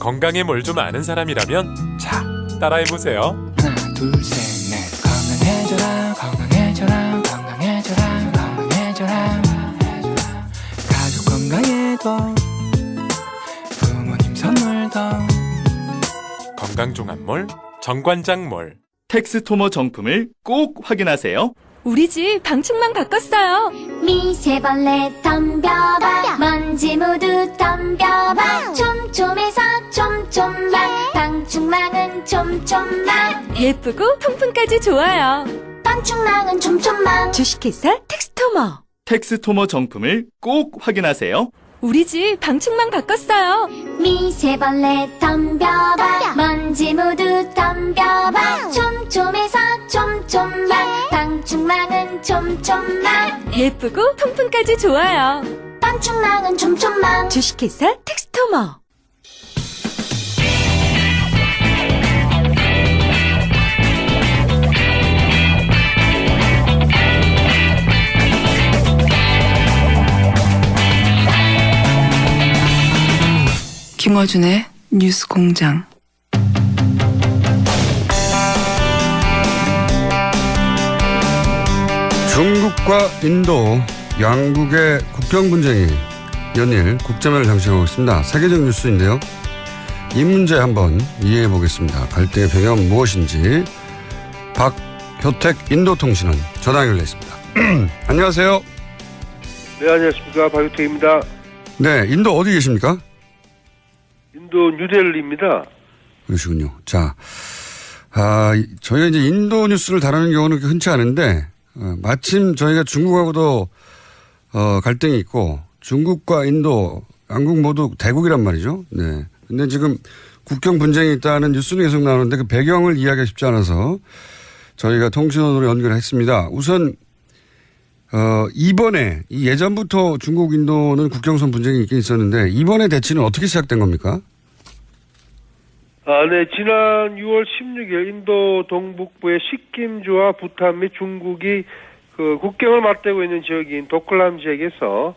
건강에 뭘 좀 아는 사람이라면 자, 따라해보세요. 하나 둘 셋 넷 건강해져라 건강해져라 건강해져라 건강해져라 가족 건강에도 부모님 선물도 건강종합몰 정관장몰. 텍스토머 정품을 꼭 확인하세요. 우리 집 방충망 바꿨어요. 미세벌레 덤벼봐 먼지 모두 덤벼봐 촘촘해서 촘촘만 방충망은 촘촘만 예쁘고 통풍까지 좋아요. 방충망은 촘촘만 주식회사 텍스토머. 텍스토머 정품을 꼭 확인하세요. 우리 집 방충망 바꿨어요. 미세벌레 덤벼봐 먼지 모두 덤벼봐 촘촘해서 촘촘만 방충망은 촘촘만 예쁘고 통풍까지 좋아요. 방충망은 촘촘만 주식회사 텍스토머. 김어준의 뉴스 공장. 중국과 인도 양국의 국경 분쟁이 연일 국제면을 장식하고 있습니다. 세계적 뉴스인데요. 이 문제 한번 이해해 보겠습니다. 갈등의 배경은 무엇인지 박효택 인도통신원 전화 연결돼 있습니다. 안녕하세요. 네, 안녕하십니까. 박효택입니다. 네, 인도 어디 계십니까? 인도 뉴델리입니다. 그러시군요. 자, 저희가 이제 인도 뉴스를 다루는 경우는 흔치 않은데 마침 저희가 중국하고도 갈등이 있고 중국과 인도 양국 모두 대국이란 말이죠. 네. 근데 지금 국경 분쟁이 있다는 뉴스는 계속 나오는데 그 배경을 이해하기가 쉽지 않아서 저희가 통신원으로 연결을 했습니다. 우선 이번에 예전부터 중국 인도는 국경선 분쟁이 있긴 있었는데 이번에 대치는 어떻게 시작된 겁니까? 네. 지난 6월 16일 인도 동북부의 식김주와 부탄 및 중국이 그 국경을 맞대고 있는 지역인 도클람 지역에서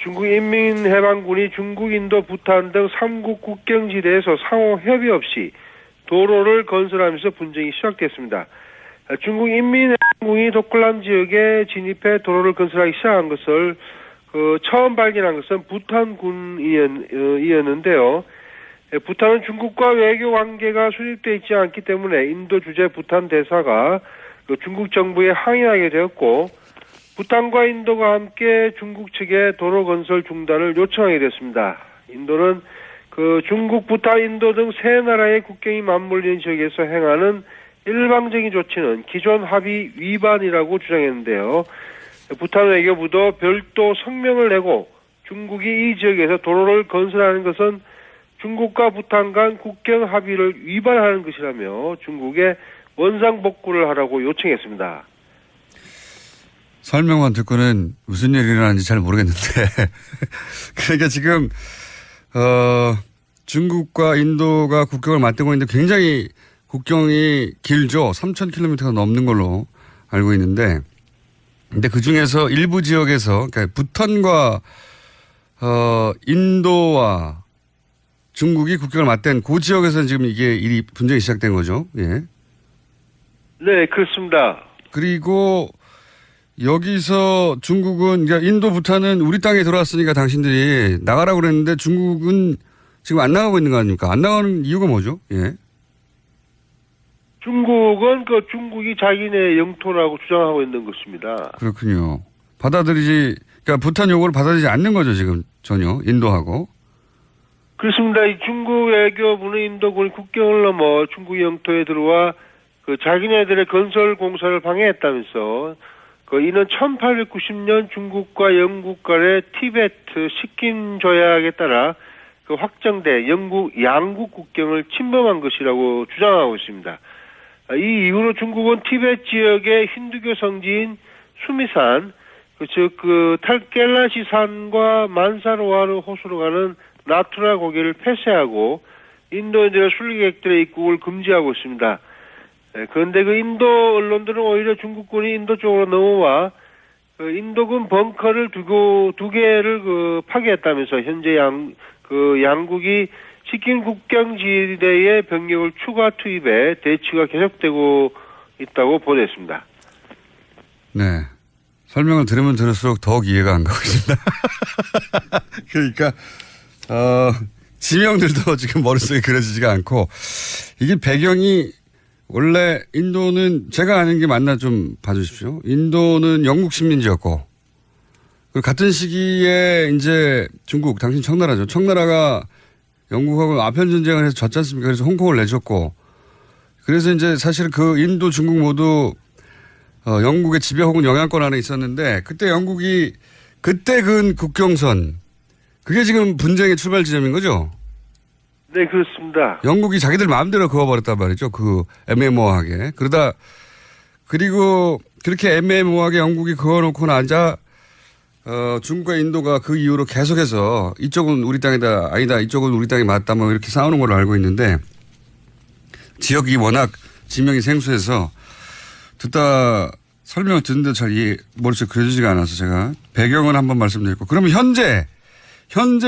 중국 인민해방군이 중국, 인도, 부탄 등 3국 국경지대에서 상호 협의 없이 도로를 건설하면서 분쟁이 시작됐습니다. 중국 인민해방군이 도클람 지역에 진입해 도로를 건설하기 시작한 것을 처음 발견한 것은 부탄군이었는데요. 부탄은 중국과 외교 관계가 수립되어 있지 않기 때문에 인도 주재 부탄 대사가 중국 정부에 항의하게 되었고 부탄과 인도가 함께 중국 측에 도로 건설 중단을 요청하게 됐습니다. 인도는 중국, 부탄, 인도 등 세 나라의 국경이 맞물리는 지역에서 행하는 일방적인 조치는 기존 합의 위반이라고 주장했는데요. 부탄 외교부도 별도 성명을 내고 중국이 이 지역에서 도로를 건설하는 것은 중국과 부탄 간 국경 합의를 위반하는 것이라며 중국에 원상복구를 하라고 요청했습니다. 설명만 듣고는 무슨 일이 일어나는지 잘 모르겠는데 그러니까 지금 중국과 인도가 국경을 맞대고 있는데 굉장히 국경이 길죠. 3,000km가 넘는 걸로 알고 있는데 근데 그중에서 일부 지역에서 그러니까 부탄과 인도와 중국이 국경을 맞댄 그 지역에서 지금 이게 일이 분쟁이 시작된 거죠. 예. 네, 그렇습니다. 그리고 여기서 중국은 인도, 부탄은 우리 땅에 들어왔으니까 당신들이 나가라고 그랬는데 중국은 지금 안 나가고 있는 거 아닙니까? 안 나가는 이유가 뭐죠? 예. 중국은 중국이 자기네 영토라고 주장하고 있는 것입니다. 그렇군요. 그러니까 부탄 요구를 받아들이지 않는 거죠, 지금 전혀 인도하고. 그렇습니다. 이 중국 외교부는 인도군이 국경을 넘어 중국 영토에 들어와 자기네들의 건설 공사를 방해했다면서 이는 1890년 중국과 영국 간의 티베트 식긴 조약에 따라 확정돼 영국 양국 국경을 침범한 것이라고 주장하고 있습니다. 이 이후로 중국은 티베트 지역의 힌두교 성지인 수미산, 즉 탈켈라시 산과 만사로와르 호수로 가는 나투라 고개를 폐쇄하고 인도인들의 순례객들의 입국을 금지하고 있습니다. 그런데 인도 언론들은 오히려 중국군이 인도 쪽으로 넘어와 인도군 벙커를 두 개를 파괴했다면서 현재 양국이 시킨 국경지대에 병력을 추가 투입해 대치가 계속되고 있다고 보도했습니다. 네. 설명을 들으면 들을수록 더욱 이해가 안 가고 있습니다. 그러니까, 지명들도 지금 머릿속에 그려지지가 않고, 이게 배경이 원래 인도는 제가 아는 게 맞나 좀 봐주십시오. 인도는 영국 식민지였고, 그리고 같은 시기에 이제 중국, 당신 청나라죠. 청나라가 영국하고 아편 전쟁을 해서 졌지 않습니까? 그래서 홍콩을 내줬고, 그래서 이제 사실 그 인도, 중국 모두 영국의 지배 혹은 영향권 안에 있었는데 그때 영국이 그때 그은 국경선 그게 지금 분쟁의 출발 지점인 거죠? 네, 그렇습니다. 영국이 자기들 마음대로 그어버렸단 말이죠. 그 애매모호하게. 그리고 그렇게 애매모호하게 영국이 그어놓고 나자 중국과 인도가 그 이후로 계속해서 이쪽은 우리 땅이다 아니다 이쪽은 우리 땅이 맞다 뭐 이렇게 싸우는 걸로 알고 있는데 지역이 워낙 지명이 생소해서 듣다 설명을 듣는데 잘 머릿속에 그려지지가 않아서 제가 배경을 한번 말씀드렸고 그러면 현재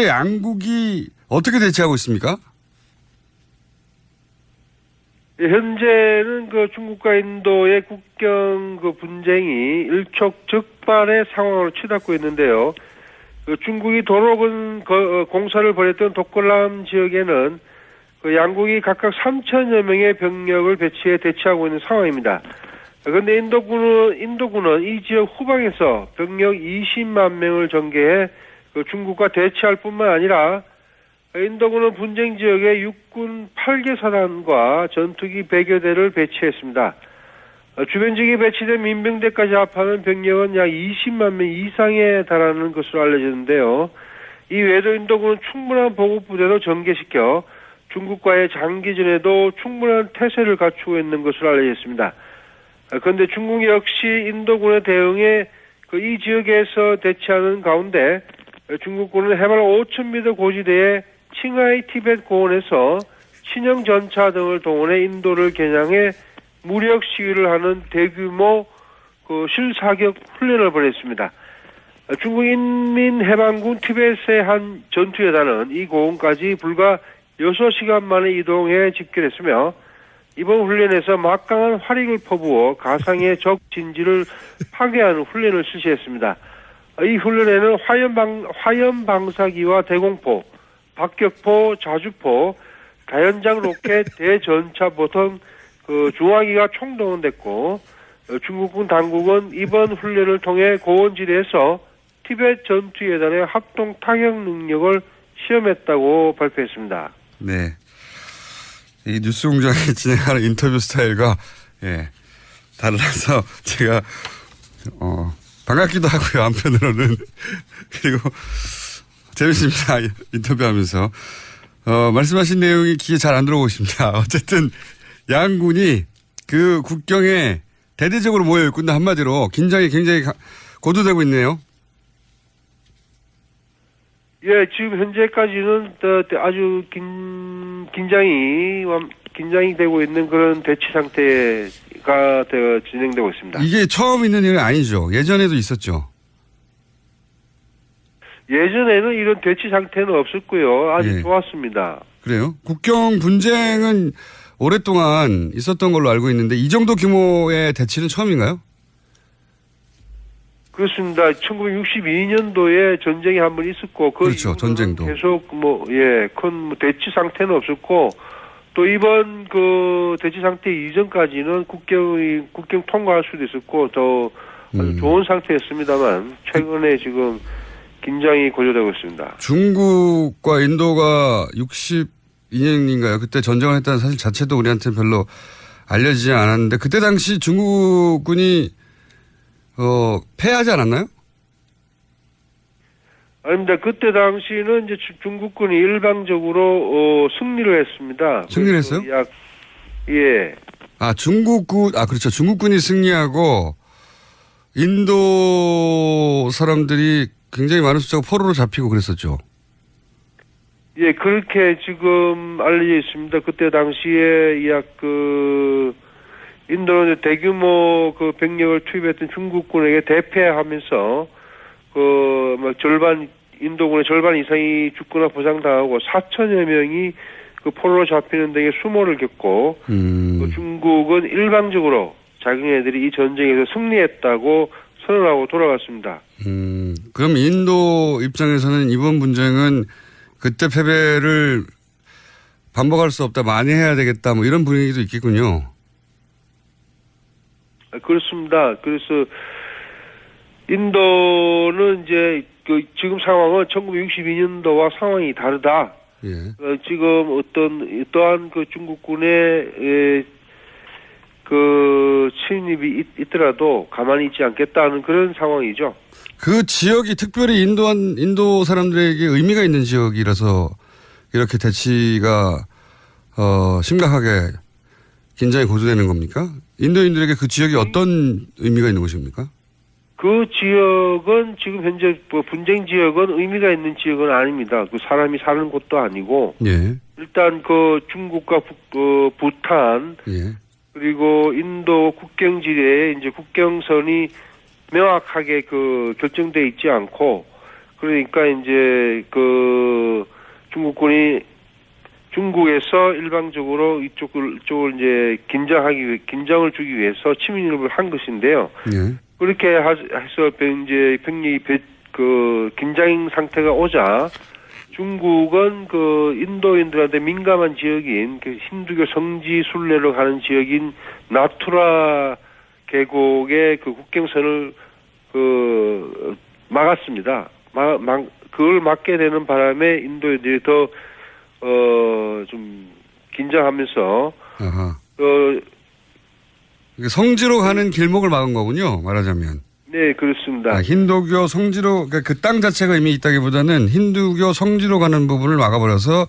양국이 어떻게 대치하고 있습니까? 현재는 그 중국과 인도의 국경 그 분쟁이 일촉즉발의 상황으로 치닫고 있는데요. 그 중국이 도로군 공사를 벌였던 독골람 지역에는 그 양국이 각각 3천여 명의 병력을 배치해 대치하고 있는 상황입니다. 그런데 인도군은 이 지역 후방에서 병력 20만 명을 전개해 그 중국과 대치할 뿐만 아니라 인도군은 분쟁 지역에 육군 8개 사단과 전투기 100여 대를 배치했습니다. 주변 지역에 배치된 민병대까지 합하면 병력은 약 20만 명 이상에 달하는 것으로 알려졌는데요. 이 외에도 인도군은 충분한 보급부대도 전개시켜 중국과의 장기전에도 충분한 태세를 갖추고 있는 것으로 알려졌습니다. 그런데 중국 역시 인도군의 대응에 이 지역에서 대치하는 가운데 중국군은 해발 5,000m 고지대에 칭하이 티벳 고원에서 신형 전차 등을 동원해 인도를 겨냥해 무력 시위를 하는 대규모 실사격 훈련을 벌였습니다. 중국 인민해방군 티벳의 한 전투여단은 이 고원까지 불과 6시간 만에 이동해 집결했으며 이번 훈련에서 막강한 화력을 퍼부어 가상의 적 진지를 파괴하는 훈련을 실시했습니다. 이 훈련에는 화염 방사기와 대공포, 박격포, 자주포, 다연장 로켓, 대전차포 등 중화기가 총동원됐고 중국군 당국은 이번 훈련을 통해 고원지대에서 티벳 전투예단의 합동 타격 능력을 시험했다고 발표했습니다. 네. 이 뉴스공장에 진행하는 인터뷰 스타일과 달라서 제가 반갑기도 하고요. 한편으로는 그리고 재밌습니다. 인터뷰하면서 말씀하신 내용이 귀에 잘 안 들어오고 있습니다. 어쨌든 양군이 그 국경에 대대적으로 모여 있군데 한마디로 긴장이 굉장히 고조되고 있네요. 예, 지금 현재까지는 아주 긴장이 되고 있는 그런 대치 상태가 진행되고 있습니다. 이게 처음 있는 일은 아니죠. 예전에도 있었죠. 예전에는 이런 대치 상태는 없었고요. 아주 좋았습니다. 그래요? 국경 분쟁은 오랫동안 있었던 걸로 알고 있는데 이 정도 규모의 대치는 처음인가요? 그렇습니다. 1962년도에 전쟁이 한 번 있었고 그렇죠. 전쟁도 계속 큰 대치 상태는 없었고 또 이번 대치 상태 이전까지는 국경 통과할 수도 있었고 더 아주 좋은 상태였습니다만 최근에 지금 긴장이 고조되고 있습니다. 중국과 인도가 62년인가요? 그때 전쟁을 했다는 사실 자체도 우리한테는 별로 알려지지 않았는데 그때 당시 중국군이 패하지 않았나요? 아닙니다. 그때 당시는 이제 중국군이 일방적으로 승리를 했습니다. 승리를 했어요? 예. 그렇죠. 중국군이 승리하고 인도 사람들이 굉장히 많은 숫자가 포로로 잡히고 그랬었죠. 예, 그렇게 지금 알려져 있습니다. 그때 당시에 인도는 대규모 병력을 투입했던 중국군에게 대패하면서 절반 인도군의 절반 이상이 죽거나 부상당하고 4천여 명이 그 포로로 잡히는 등의 수모를 겪고 또 중국은 일방적으로 자기네들이 이 전쟁에서 승리했다고 선언하고 돌아갔습니다. 그럼 인도 입장에서는 이번 분쟁은 그때 패배를 반복할 수 없다, 만회해야 되겠다, 뭐 이런 분위기도 있겠군요. 그렇습니다. 그래서 인도는 이제 그 지금 상황은 1962년도와 상황이 다르다. 예. 지금 어떠한 그 중국군의 그 침입이 있더라도 가만히 있지 않겠다는 그런 상황이죠. 그 지역이 특별히 인도 사람들에게 의미가 있는 지역이라서 이렇게 대치가 심각하게 긴장이 고조되는 겁니까? 인도인들에게 그 지역이 어떤 의미가 있는 곳입니까? 그 지역은 지금 현재 뭐 분쟁 지역은 의미가 있는 지역은 아닙니다. 그 사람이 사는 곳도 아니고 예. 일단 그 중국과 부탄 예. 그리고 인도 국경지대에 이제 국경선이 명확하게 그 결정돼 있지 않고 그러니까 이제 그 중국에서 일방적으로 이쪽을 이제 긴장을 주기 위해서 침입을 한 것인데요. 예. 그렇게 해서 이제 병력이 그 긴장 상태가 오자 중국은 그 인도인들한테 민감한 지역인 그 힌두교 성지 순례로 가는 지역인 나투라 계곡의 그 국경선을 그 막았습니다. 그걸 막게 되는 바람에 인도인들이 더 좀 긴장하면서 아하. 성지로 가는 길목을 막은 거군요, 말하자면. 네, 그렇습니다. 힌두교 성지로, 그러니까 그 땅 자체가 이미 있다기보다는 힌두교 성지로 가는 부분을 막아버려서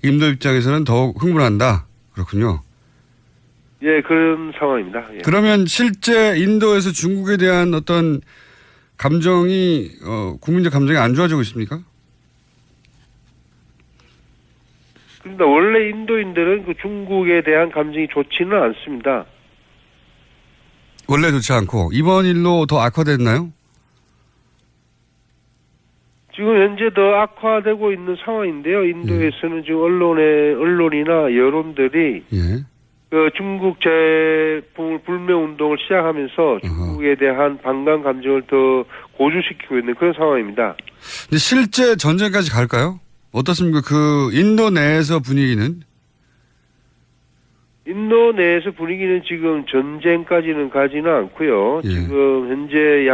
인도 입장에서는 더욱 흥분한다. 그렇군요. 예, 그런 상황입니다. 예. 그러면 실제 인도에서 중국에 대한 어떤 감정이, 국민적 감정이 안 좋아지고 있습니까? 그런데 원래 인도인들은 그 중국에 대한 감정이 좋지는 않습니다. 원래 좋지 않고 이번 일로 더 악화됐나요? 지금 현재 더 악화되고 있는 상황인데요. 인도에서는 지금 언론이나 여론들이 예. 그 중국 제품을 불매 운동을 시작하면서 중국에 대한 반감 감정을 더 고조시키고 있는 그런 상황입니다. 근데 실제 전쟁까지 갈까요? 어떻습니까? 그 인도 내에서 분위기는? 인도 내에서 분위기는 지금 전쟁까지는 가지는 않고요. 예. 지금 현재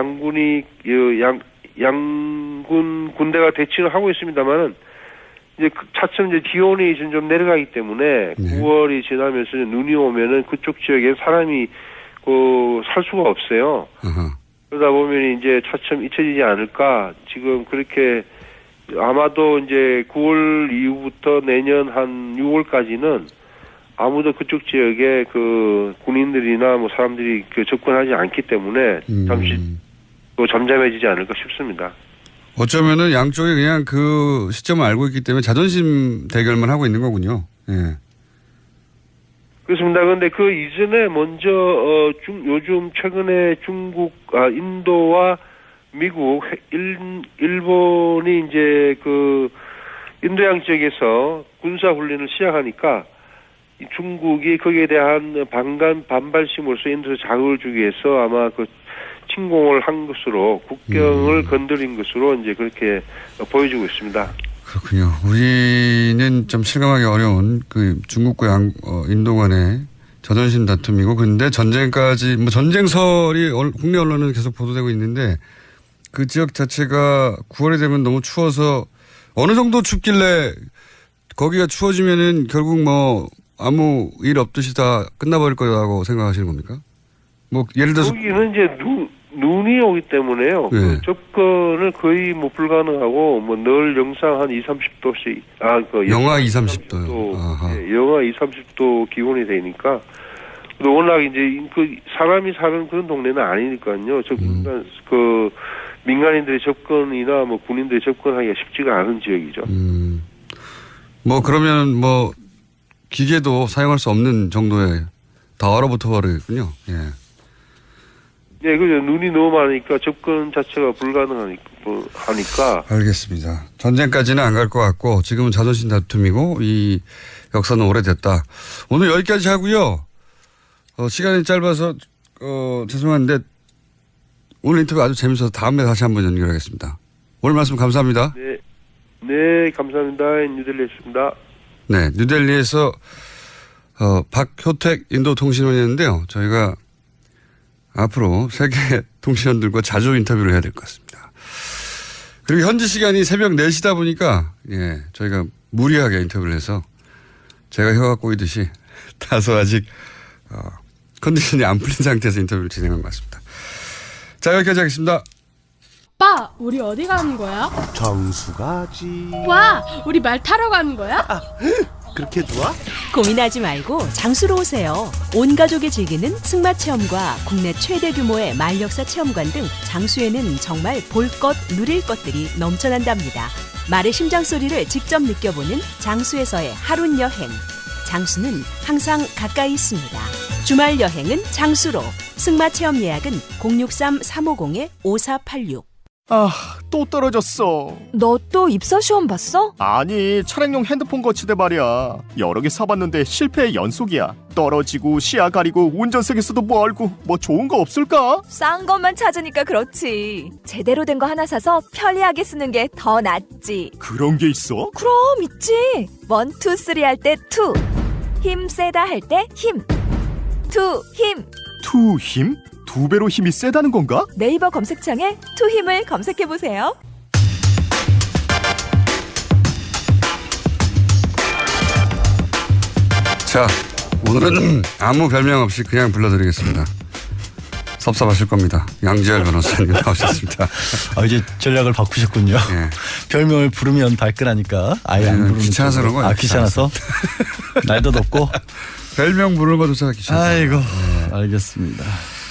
양군 군대가 대치를 하고 있습니다만은 이제 차츰 이제 기온이 좀 내려가기 때문에 9월이 지나면서 눈이 오면은 그쪽 지역에 사람이 살 수가 없어요. 아하. 그러다 보면 이제 차츰 잊혀지지 않을까. 지금 그렇게 아마도 이제 9월 이후부터 내년 한 6월까지는 아무도 그쪽 지역에 그 군인들이나 뭐 사람들이 그 접근하지 않기 때문에 잠시 또 잠잠해지지 않을까 싶습니다. 어쩌면은 양쪽이 그냥 그 시점을 알고 있기 때문에 자존심 대결만 하고 있는 거군요. 예. 그렇습니다. 그런데 그 이전에 먼저 요즘 최근에 인도와 미국, 일본이 이제 그 인도양 지역에서 군사 훈련을 시작하니까 중국이 거기에 대한 반발심으로써 인도에 자극을 주기 위해서 아마 그 침공을 한 것으로 국경을 건드린 것으로 이제 그렇게 보여지고 있습니다. 그렇군요. 우리는 좀 실감하기 어려운 그 중국과 인도 간의 자존심 다툼이고 근데 전쟁까지 뭐 전쟁설이 국내 언론은 계속 보도되고 있는데 그 지역 자체가 9월이 되면 너무 추워서 어느 정도 춥길래 거기가 추워지면은 결국 뭐 아무 일 없듯이 다 끝나버릴 거라고 생각하시는 겁니까? 뭐 예를 들어서 거기는 이제 눈이 오기 때문에요. 네. 그 접근을 거의 뭐 불가능하고 뭐 늘 영상 한 2-30도씩 영하 2-30도요. 네, 영하 2-30도 기온이 되니까 또 워낙 이제 그 사람이 사는 그런 동네는 아니니까요. 그 민간인들의 접근이나 뭐 군인들의 접근하기가 쉽지가 않은 지역이죠. 뭐 그러면 뭐 기계도 사용할 수 없는 정도에 다 얼어붙어 버리겠군요. 예. 네, 그죠. 눈이 너무 많으니까 접근 자체가 하니까. 알겠습니다. 전쟁까지는 안 갈 것 같고 지금은 자존심 다툼이고 이 역사는 오래됐다. 오늘 여기까지 하고요. 시간이 짧아서 죄송한데 오늘 인터뷰 아주 재밌어서 다음에 다시 한번 연결하겠습니다. 오늘 말씀 감사합니다. 네, 네, 감사합니다. 뉴델리였습니다. 네, 뉴델리에서 박효택 인도통신원이었는데요. 저희가 앞으로 세계 통신원들과 자주 인터뷰를 해야 될 것 같습니다. 그리고 현지 시간이 새벽 4시다 보니까 예, 저희가 무리하게 인터뷰를 해서 제가 혀가 꼬이듯이 다소 아직 컨디션이 안 풀린 상태에서 인터뷰를 진행한 것 같습니다. 자, 여기까지 하겠습니다. 오빠, 우리 어디 가는 거야? 정수 가지. 와, 우리 말 타러 가는 거야? 그렇게 좋아? 고민하지 말고 장수로 오세요. 온 가족이 즐기는 승마 체험과 국내 최대 규모의 말역사 체험관 등 장수에는 정말 볼 것, 누릴 것들이 넘쳐난답니다. 말의 심장 소리를 직접 느껴보는 장수에서의 하룬 여행. 장수는 항상 가까이 있습니다. 주말 여행은 장수로. 승마 체험 예약은 063-350-5486. 아, 또 떨어졌어. 너 또 입사 시험 봤어? 아니, 차량용 핸드폰 거치대 말이야. 여러 개 사봤는데 실패의 연속이야. 떨어지고 시야 가리고 운전석에서도 멀고 뭐 좋은 거 없을까? 싼 것만 찾으니까 그렇지. 제대로 된 거 하나 사서 편리하게 쓰는 게 더 낫지. 그런 게 있어? 그럼 있지. 1, 2, 3 할 때 2. 힘 세다 할 때 힘. 2 힘. 투 힘? 2배로 힘이 세다는 건가? 네이버 검색창에 2 힘을 검색해 보세요. 자, 오늘은 아무 별명 없이 그냥 불러드리겠습니다. 섭섭하실 겁니다. 양지열 변호사님 나오셨습니다. 이제 전략을 바꾸셨군요. 예. 별명을 부르면 발끈하니까 아예 안 부르는. 귀찮아서 그런 거예요. 귀찮아서. 날도 덥고. 별명 부르는 것도 귀찮아서. 아이고, 알겠습니다.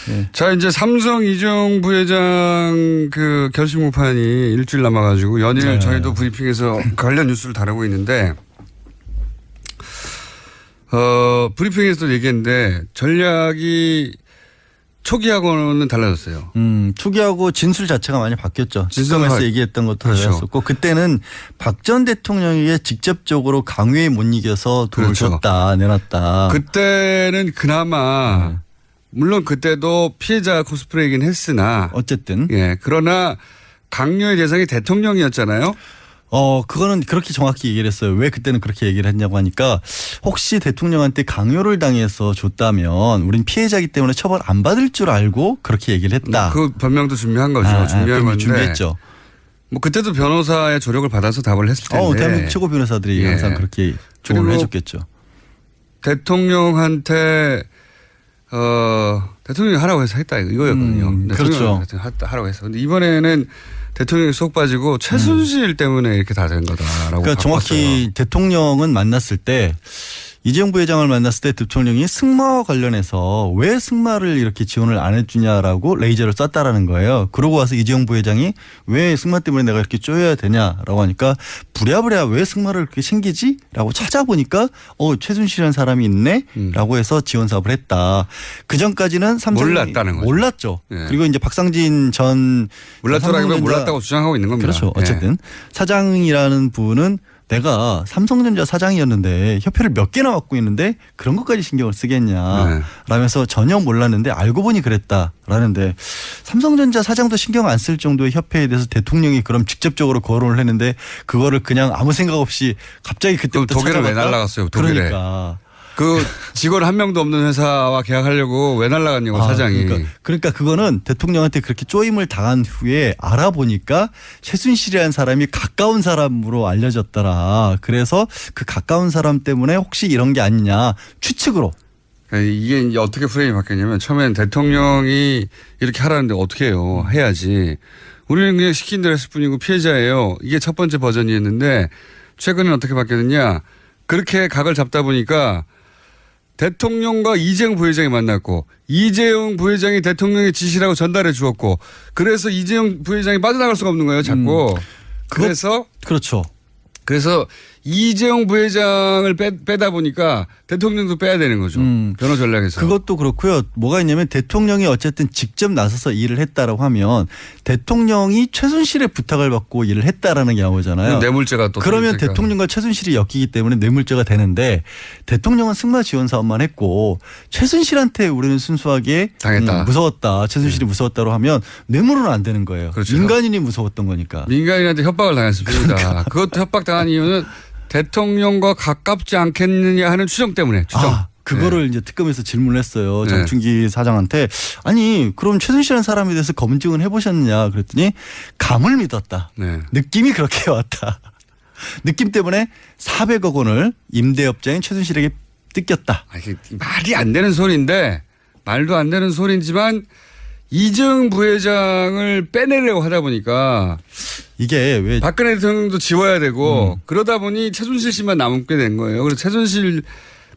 예. 자, 이제 삼성 이재용 부회장 그 결심 공판이 일주일 남아가지고 연일 네. 저희도 브리핑에서 관련 뉴스를 다루고 있는데, 브리핑에서도 얘기했는데 전략이 초기하고는 달라졌어요. 초기하고 진술 자체가 많이 바뀌었죠. 진술에서 진술에서 얘기했던 것도 그렇죠. 달랐었고, 그때는 박 전 대통령에게 직접적으로 강요에 못 이겨서 돈을 그렇죠. 줬다, 내놨다. 그때는 그나마 물론 그때도 피해자 코스프레이긴 했으나 어쨌든. 예, 그러나 강요의 대상이 대통령이었잖아요. 그거는 그렇게 정확히 얘기를 했어요. 왜 그때는 그렇게 얘기를 했냐고 하니까, 혹시 대통령한테 강요를 당해서 줬다면 우린 피해자이기 때문에 처벌 안 받을 줄 알고 그렇게 얘기를 했다. 그 변명도 준비한 거죠. 준비한 건데. 준비했죠. 뭐 그때도 변호사의 조력을 받아서 답을 했을 텐데. 대한민국 최고 변호사들이 예. 항상 그렇게 조언을 그리고 해줬겠죠. 대통령한테 대통령이 하라고 해서 했다 이거였거든요. 그렇죠. 하라고 해서. 근데 이번에는 대통령이 쏙 빠지고 최순실 때문에 이렇게 다 된 거다라고. 그러니까 정확히 대통령은 만났을 때, 이재용 부회장을 만났을 때 대통령이 승마와 관련해서 왜 승마를 이렇게 지원을 안 해주냐라고 레이저를 쐈다라는 거예요. 그러고 와서 이재용 부회장이 왜 승마 때문에 내가 이렇게 쪼여야 되냐라고 하니까, 부랴부랴 왜 승마를 그렇게 챙기지? 라고 찾아보니까 최순실이라는 사람이 있네? 라고 해서 지원 사업을 했다. 그 전까지는 삼성이 몰랐다는 거죠. 몰랐죠. 예. 그리고 이제 박상진 전 몰랐더라고요. 몰랐다고 주장하고 있는 겁니다. 그렇죠. 어쨌든 사장이라는 분은 내가 삼성전자 사장이었는데 협회를 몇 개나 맡고 있는데 그런 것까지 신경을 쓰겠냐 라면서 전혀 몰랐는데 알고 보니 그랬다라는데, 삼성전자 사장도 신경 안 쓸 정도의 협회에 대해서 대통령이 그럼 직접적으로 거론을 했는데 그거를 그냥 아무 생각 없이 갑자기 그때부터 독일을 왜 찾아갔다? 날라갔어요? 독일에. 그러니까. 그 직원 한 명도 없는 회사와 계약하려고 왜 날라갔냐고 사장이. 그러니까 그거는 대통령한테 그렇게 쪼임을 당한 후에 알아보니까 최순실이라는 사람이 가까운 사람으로 알려졌더라. 그래서 그 가까운 사람 때문에 혹시 이런 게 아니냐 추측으로. 이게 이제 어떻게 프레임이 바뀌었냐면, 처음엔 대통령이 이렇게 하라는데 어떻게 해요? 해야지. 우리는 그냥 시킨 대로 했을 뿐이고 피해자예요. 이게 첫 번째 버전이었는데, 최근에는 어떻게 바뀌었느냐. 그렇게 각을 잡다 보니까 대통령과 이재용 부회장이 만났고, 이재용 부회장이 대통령의 지시라고 전달해 주었고, 그래서 이재용 부회장이 빠져나갈 수가 없는 거예요, 자꾸. 그래서 그렇죠. 그래서 이재용 부회장을 빼다 보니까 대통령도 빼야 되는 거죠. 변호 전략에서. 그것도 그렇고요. 뭐가 있냐면 대통령이 어쨌든 직접 나서서 일을 했다라고 하면 대통령이 최순실의 부탁을 받고 일을 했다라는 게 나오잖아요. 뇌물죄가 또 그러면 생기니까. 대통령과 최순실이 엮이기 때문에 뇌물죄가 되는데 대통령은 승마 지원 사업만 했고 최순실한테 우리는 순수하게 당했다. 무서웠다. 최순실이 무서웠다고 하면 뇌물은 안 되는 거예요. 그렇죠. 민간인이 무서웠던 거니까. 민간인한테 협박을 당했습니다. 그러니까. 그것도 협박당한 이유는 대통령과 가깝지 않겠느냐 하는 추정 때문에. 추정. 그거를 이제 특검에서 질문을 했어요. 네. 장충기 사장한테. 아니 그럼 최순실이라는 사람에 대해서 검증을 해보셨느냐 그랬더니 감을 믿었다. 네. 느낌이 그렇게 왔다. 느낌 때문에 400억 원을 임대업자인 최순실에게 뜯겼다. 이게 말이 안 되는 소리인데 말도 안 되는 소리지만 이재용 부회장을 빼내려고 하다 보니까 이게 왜 박근혜 대통령도 지워야 되고 그러다 보니 최순실 씨만 남게 된 거예요. 그래서 최순실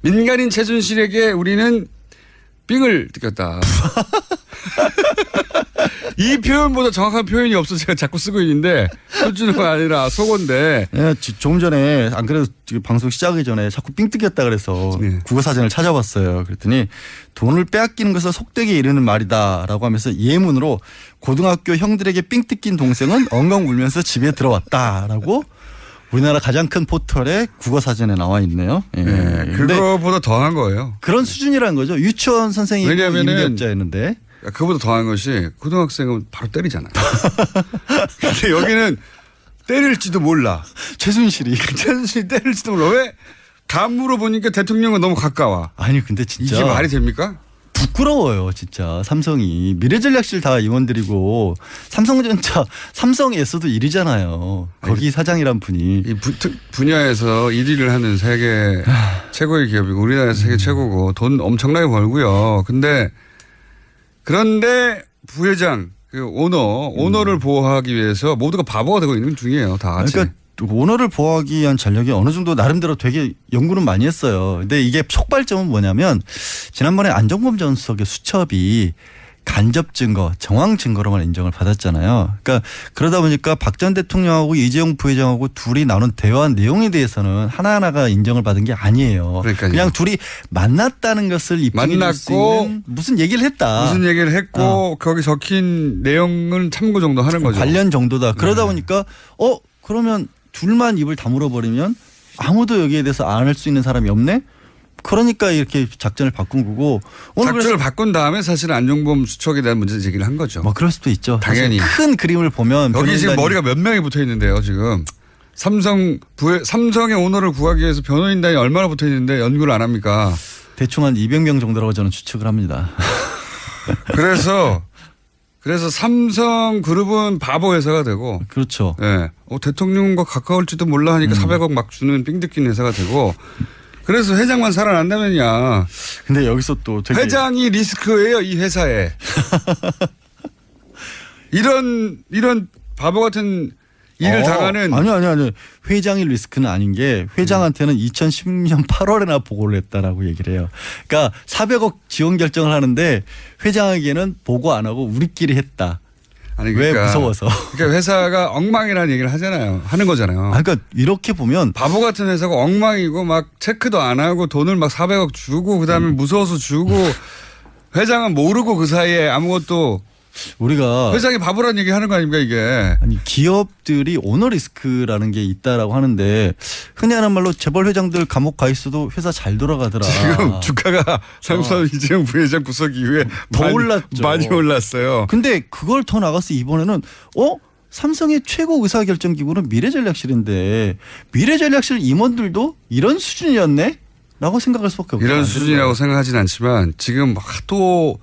민간인 최순실에게 우리는 삥을 뜯겼다. 이 표현보다 정확한 표현이 없어 제가 자꾸 쓰고 있는데 표준어가 아니라 속어인데. 네, 조금 전에 안 그래도 지금 방송 시작하기 전에 자꾸 삥 뜯겼다 그래서 네. 국어사전을 찾아봤어요. 그랬더니 돈을 빼앗기는 것을 속되게 이르는 말이다라고 하면서 예문으로 고등학교 형들에게 삥 뜯긴 동생은 엉엉 울면서 집에 들어왔다라고 우리나라 가장 큰 포털에 국어사전에 나와 있네요. 예. 네, 근데 그거보다 더한 거예요. 그런 수준이라는 거죠. 유치원 선생이 왜냐하면은 임대업자였는데. 그거보다 더한 것이 고등학생은 바로 때리잖아요. 근데 여기는 때릴지도 몰라. 최순실이 때릴지도 몰라. 왜? 감으로 보니까 대통령은 너무 가까워. 아니 근데 진짜 이게 말이 됩니까? 부끄러워요 진짜. 삼성이 미래전략실 다 임원들이고 삼성전자 삼성에서도 일이잖아요. 거기 사장이란 분이. 이 분야에서 1위를 하는 세계 최고의 기업이고 우리나라에서 세계 최고고 돈 엄청나게 벌고요. 그런데 부회장 그 오너를 보호하기 위해서 모두가 바보가 되고 있는 중이에요. 다 같이. 그러니까 오너를 보호하기 위한 전략이 어느 정도 나름대로 되게 연구는 많이 했어요. 근데 이게 촉발점은 뭐냐면 지난번에 안종범 전 수석의 수첩이 간접 증거, 정황 증거로만 인정을 받았잖아요. 그러니까 그러다 보니까 박 전 대통령하고 이재용 부회장하고 둘이 나눈 대화 내용에 대해서는 하나하나가 인정을 받은 게 아니에요. 그러니까요. 그냥 둘이 만났다는 것을 입증해 줄 수 있는 무슨 얘기를 했다. 무슨 얘기를 했고 거기 적힌 내용은 참고 정도 하는 거죠. 관련 정도다. 그러다 보니까 그러면 둘만 입을 다물어 버리면 아무도 여기에 대해서 안 할 수 있는 사람이 없네. 그러니까 이렇게 작전을 바꾼 거고. 오늘 작전을 바꾼 다음에 사실 안종범 수석에 대한 문제 제기를 한 거죠. 뭐 그럴 수도 있죠. 당연히. 큰 그림을 보면 여기 지금 머리가 몇 명이 붙어 있는데요. 지금 삼성의 오너를 구하기 위해서 변호인단이 얼마나 붙어 있는데 연구를 안 합니까? 대충 한 200명 정도라고 저는 추측을 합니다. 그래서 삼성 그룹은 바보 회사가 되고. 그렇죠. 예. 대통령과 가까울지도 몰라 하니까 400억 막 주는 삥 뜯긴 회사가 되고. 그래서 회장만 살아난다면야. 근데 여기서 또 되게 회장이 리스크예요, 이 회사에. 이런 바보 같은 일을 당하는. 아니요. 회장이 리스크는 아닌 게 회장한테는 2016년 8월에나 보고를 했다라고 얘기를 해요. 그러니까 400억 지원 결정을 하는데 회장에게는 보고 안 하고 우리끼리 했다. 아니, 왜 무서워서. 그러니까 회사가 엉망이라는 얘기를 하는 거잖아요. 그러니까 이렇게 보면 바보 같은 회사가 엉망이고 막 체크도 안 하고 돈을 막 400억 주고 그다음에 무서워서 주고 회장은 모르고 그 사이에 아무것도 우리가 회장이 바보라는 얘기 하는 거 아닙니까 이게. 아니 기업들이 오너 리스크라는 게 있다라고 하는데 흔히 하는 말로 재벌 회장들 감옥 가 있어도 회사 잘 돌아가더라. 지금 주가가 삼성 이재용 부회장 구속 이후에 더 올랐죠. 많이 올랐어요. 근데 그걸 더 나가서 이번에는 삼성의 최고 의사결정기구는 미래전략실인데 미래전략실 임원들도 이런 수준이었네? 라고 생각할 수밖에 없어요. 이런 수준이라고 생각하진 않지만 지금 하도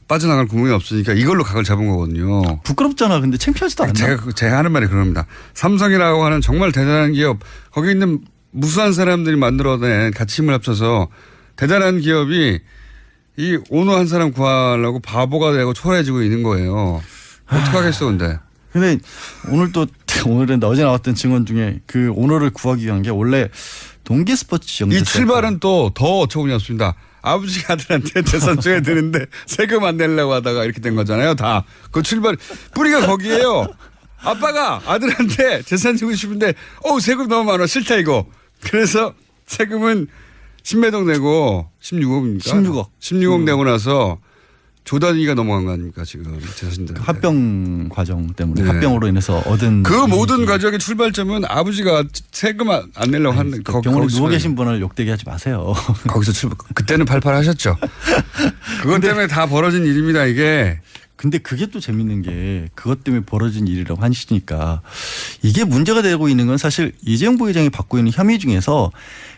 빠져나갈 구멍이 없으니까 이걸로 각을 잡은 거거든요. 부끄럽잖아. 근데 창피하지도 않나? 제가 하는 말이 그럽니다. 삼성이라고 하는 정말 대단한 기업, 거기 있는 무수한 사람들이 만들어낸 같이 힘을 합쳐서 대단한 기업이 이 오너 한 사람 구하려고 바보가 되고 초라해지고 있는 거예요. 어떡하겠어 근데. 근데 오늘은 어제 나왔던 증언 중에 그 오너를 구하기 위한 게 원래 동계 스포츠 지역. 이 출발은 또 더 어처구니 없습니다. 아버지가 아들한테 재산 줘야 되는데 세금 안 내려고 하다가 이렇게 된 거잖아요. 다. 그 출발, 뿌리가 거기에요. 아빠가 아들한테 재산 주고 싶은데 세금 너무 많아 싫다 이거. 그래서 세금은 신매동 내고 16억입니까? 16억 내고 나서 조단위가 넘어간 거 아닙니까 지금 자신들. 합병 과정 때문에 네. 합병으로 인해서 얻은 그 모든 과정의 출발점은 아버지가 세금 안 내려고 하는 병원에 누워 계신 분을 욕되게 하지 마세요. 거기서 그때는 팔팔하셨죠. 그것 때문에 다 벌어진 일입니다 이게. 근데 그게 또 재밌는 게 그것 때문에 벌어진 일이라고 하시니까 이게 문제가 되고 있는 건 사실 이재용 부회장이 받고 있는 혐의 중에서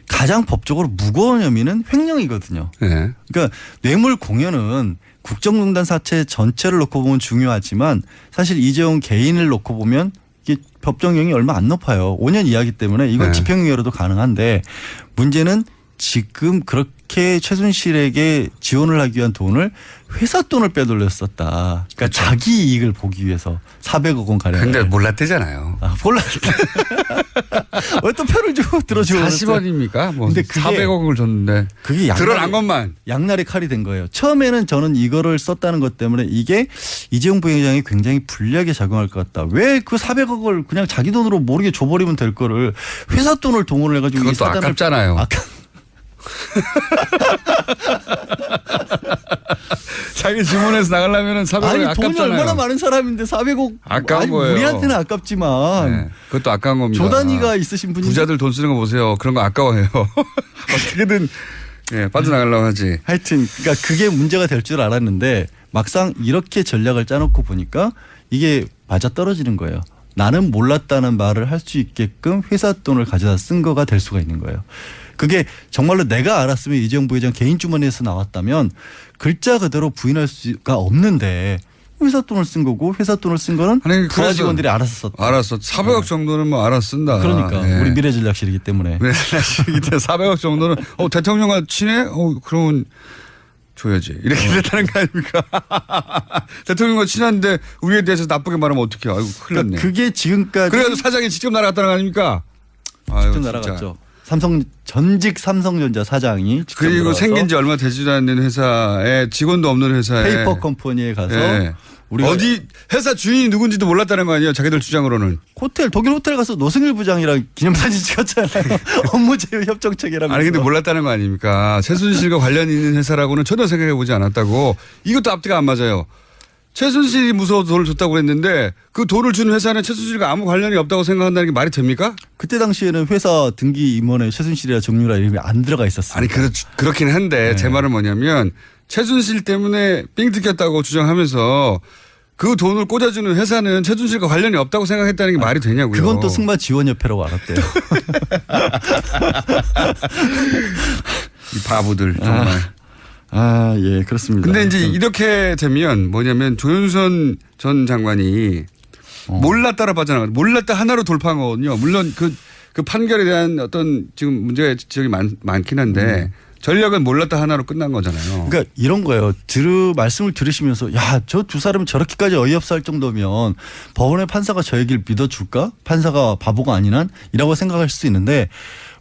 가장 법적으로 무거운 혐의는 횡령이거든요. 네. 그러니까 뇌물 공여는 국정농단 사체 전체를 놓고 보면 중요하지만 사실 이재용 개인을 놓고 보면 이게 법정형이 얼마 안 높아요. 5년 이하기 때문에 이건 네. 집행유예로도 가능한데 문제는 지금 그렇게 최순실에게 지원을 하기 위한 돈을 회사 돈을 빼돌렸었다. 그러니까 그렇죠. 자기 이익을 보기 위해서 400억 원 가량. 근데 몰랐대잖아요. 몰랐대. 왜 또 표를 주고 들어주고 40원입니까? 뭐 근데 그게 400억을 줬는데 그게 드러난 것만. 양날의 칼이 된 거예요. 처음에는 저는 이거를 썼다는 것 때문에 이게 이재용 부회장이 굉장히 불리하게 작용할 것 같다. 왜 그 400억을 그냥 자기 돈으로 모르게 줘버리면 될 거를 회사 돈을 동원을 해가지고 그것도 아깝잖아요. 자기 주문해서 나가려면 400억이 아니 아깝잖아요. 돈이 얼마나 많은 사람인데 400억 아까운 아니, 거예요. 우리한테는 아깝지만 네, 그것도 아까운 겁니다. 조단위가 있으신 분이 부자들 돈 쓰는 거 보세요. 그런 거 아까워해요. 어떻게든 예, 빠져나가려고 하지. 하여튼 그러니까 그게 문제가 될 줄 알았는데 막상 이렇게 전략을 짜놓고 보니까 이게 맞아 떨어지는 거예요. 나는 몰랐다는 말을 할 수 있게끔 회사 돈을 가져다 쓴 거가 될 수가 있는 거예요. 그게 정말로 내가 알았으면 이재용 부회장 개인 주머니에서 나왔다면 글자 그대로 부인할 수가 없는데 회사 돈을 쓴 거고 회사 돈을 쓴 거는 부하 직원들이 알아서 썼다. 알았어. 400억 정도는 뭐 알아서 쓴다. 그러니까 예. 우리 미래전략실이기 때문에. 미래전략실이기 때문에 400억 정도는 대통령과 친해? 그러면 줘야지. 이렇게 됐다는 거 아닙니까? 대통령과 친한데 우리에 대해서 나쁘게 말하면 어떡해. 아이고 큰일 났네. 그러니까 그게 지금까지. 그래도 사장이 직접 날아갔다는 거 아닙니까? 아유, 직접 날아갔죠. 전직 삼성전자 사장이 직접 그리고 들어와서 생긴 지 얼마 되지도 않는 회사에 직원도 없는 회사에 페이퍼 컴퍼니에 가서 예. 우리가 어디 회사 주인이 누군지도 몰랐다는 거 아니에요? 자기들 주장으로는. 독일 호텔 가서 노승일 부장이랑 기념사진 찍었잖아요. 업무 제휴 협정책이라고. 아니 근데 몰랐다는 거 아닙니까? 최순실과 관련이 있는 회사라고는 전혀 생각해 보지 않았다고. 이것도 앞뒤가 안 맞아요. 최순실이 무서워서 돈을 줬다고 그랬는데 그 돈을 준 회사는 최순실과 아무 관련이 없다고 생각한다는 게 말이 됩니까? 그때 당시에는 회사 등기 임원에 최순실이나 정유라 이름이 안 들어가 있었어요. 아니 그렇긴 한데 제 말은 뭐냐면 최순실 때문에 삥 뜯겼다고 주장하면서 그 돈을 꽂아주는 회사는 최순실과 관련이 없다고 생각했다는 게 말이 되냐고요. 그건 또 승마지원협회라고 알았대요. 이 바보들 정말. 예, 그렇습니다. 근데 이제 이렇게 되면 뭐냐면 조윤선 전 장관이 몰랐다라 빠져나가. 몰랐다 하나로 돌파한 거거든요. 물론 그 판결에 대한 어떤 지금 문제가 지적이 많긴 한데 전략은 몰랐다 하나로 끝난 거잖아요. 그러니까 이런 거예요. 말씀을 들으시면서 야, 저 두 사람이 저렇게까지 어이없어 할 정도면 법원의 판사가 저 얘기를 믿어줄까? 판사가 바보가 아닌 한? 이라고 생각할 수 있는데